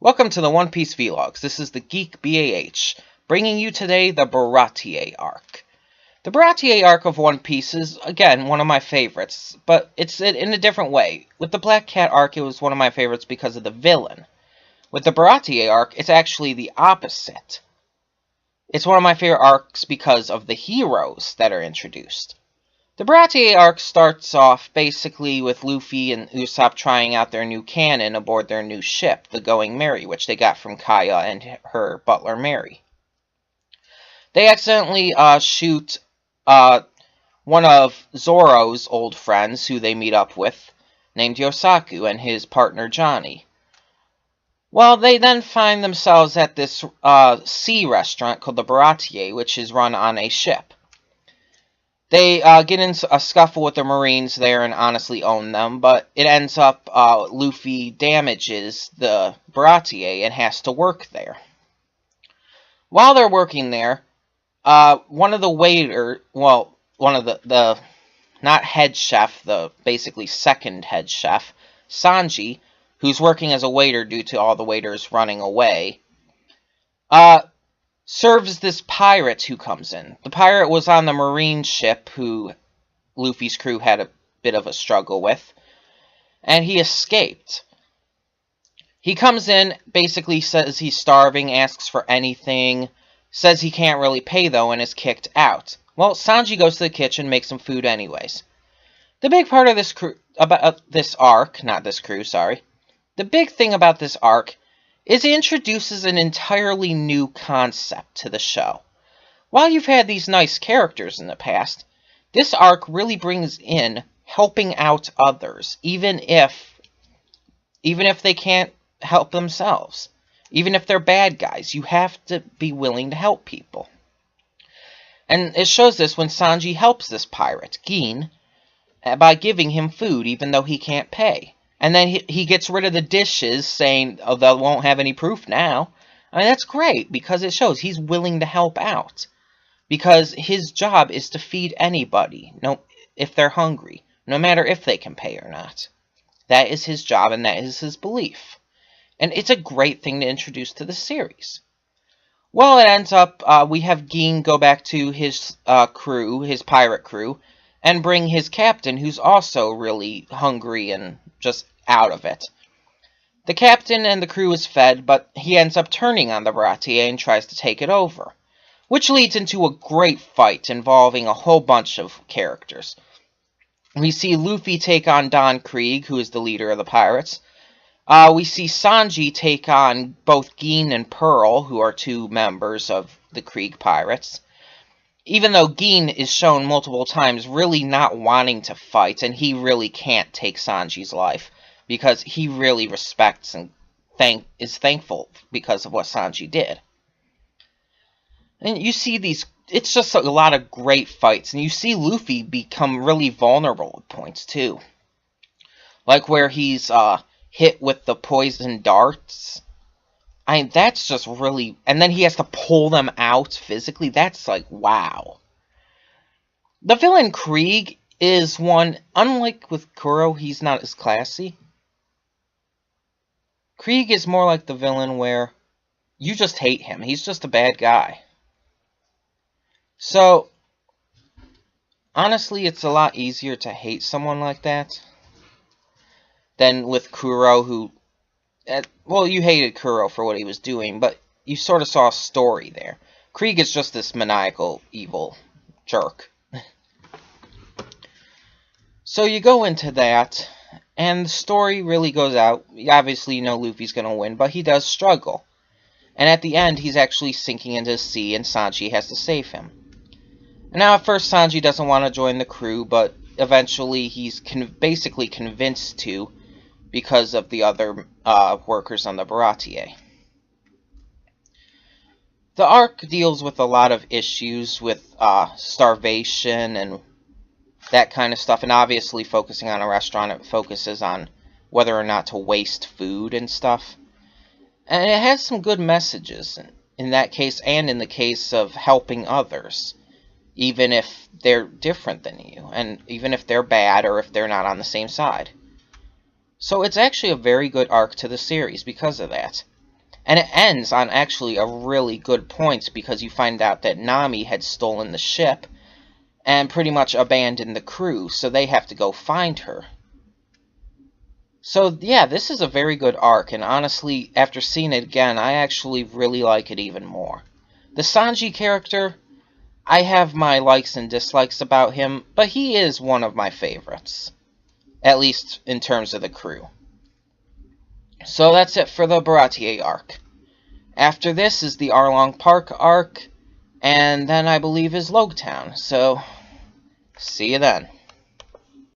Welcome to the One Piece Vlogs. This is the Geek BAH, bringing you today the Baratie arc. The Baratie arc of One Piece is, again, one of my favorites, but it's in a different way. With the Black Cat arc, it was one of my favorites because of the villain. With the Baratie arc, it's actually the opposite. It's one of my favorite arcs because of the heroes that are introduced. The Baratie arc starts off basically with Luffy and Usopp trying out their new cannon aboard their new ship, the Going Merry, which they got from Kaya and her butler Mary. They accidentally shoot one of Zoro's old friends, who they meet up with, named Yosaku, and his partner Johnny. Well, they then find themselves at this sea restaurant called the Baratie, which is run on a ship. They get in a scuffle with the Marines there and honestly own them, but it ends up Luffy damages the Baratie and has to work there. While they're working there, one of the not head chef, the basically second head chef, Sanji, who's working as a waiter due to all the waiters running away, serves this pirate who comes in. The pirate was on the Marine ship who Luffy's crew had a bit of a struggle with, and he escaped. He comes in, basically says he's starving, asks for anything, says he can't really pay though, and is kicked out. Well, Sanji goes to the kitchen, makes some food anyways. The big part of this The big thing about this arc is it introduces an entirely new concept to the show. While you've had these nice characters in the past, this arc really brings in helping out others, even if they can't help themselves. Even if they're bad guys, you have to be willing to help people. And it shows this when Sanji helps this pirate, Gin, by giving him food even though he can't pay. And then he gets rid of the dishes, saying, oh, they won't have any proof now. I mean, that's great, because it shows he's willing to help out. Because his job is to feed anybody, if they're hungry, no matter if they can pay or not. That is his job, and that is his belief. And it's a great thing to introduce to the series. Well, it ends up, we have Gin go back to his crew, his pirate crew, and bring his captain, who's also really hungry and just out of it. The captain and the crew is fed, but he ends up turning on the Baratie and tries to take it over, which leads into a great fight involving a whole bunch of characters. We see Luffy take on Don Krieg, who is the leader of the pirates. We see Sanji take on both Gin and Pearl, who are two members of the Krieg pirates. Even though Gin is shown multiple times really not wanting to fight, and he really can't take Sanji's life, because he really respects and is thankful because of what Sanji did. And you see it's just a lot of great fights, and you see Luffy become really vulnerable at points too. Like where he's hit with the poison darts. I mean, that's just really... And then he has to pull them out physically. That's like, wow. The villain Krieg is one... Unlike with Kuro, he's not as classy. Krieg is more like the villain where you just hate him. He's just a bad guy. So, honestly, it's a lot easier to hate someone like that than with Kuro, who... Well, you hated Kuro for what he was doing, but you sort of saw a story there. Krieg is just this maniacal, evil jerk. So you go into that, and the story really goes out. Obviously, you know Luffy's going to win, but he does struggle. And at the end, he's actually sinking into the sea, and Sanji has to save him. And now, at first, Sanji doesn't want to join the crew, but eventually he's basically convinced to, because of the other workers on the Baratie. The arc deals with a lot of issues with starvation and that kind of stuff, and obviously focusing on a restaurant, it focuses on whether or not to waste food and stuff. And it has some good messages in that case, and in the case of helping others, even if they're different than you, and even if they're bad or if they're not on the same side. So it's actually a very good arc to the series because of that. And it ends on actually a really good point because you find out that Nami had stolen the ship and pretty much abandoned the crew, so they have to go find her. So yeah, this is a very good arc, and honestly, after seeing it again, I actually really like it even more. The Sanji character, I have my likes and dislikes about him, but he is one of my favorites. At least in terms of the crew. So that's it for the Baratie arc. After this is the Arlong Park arc, and then I believe is Logtown. So, see you then.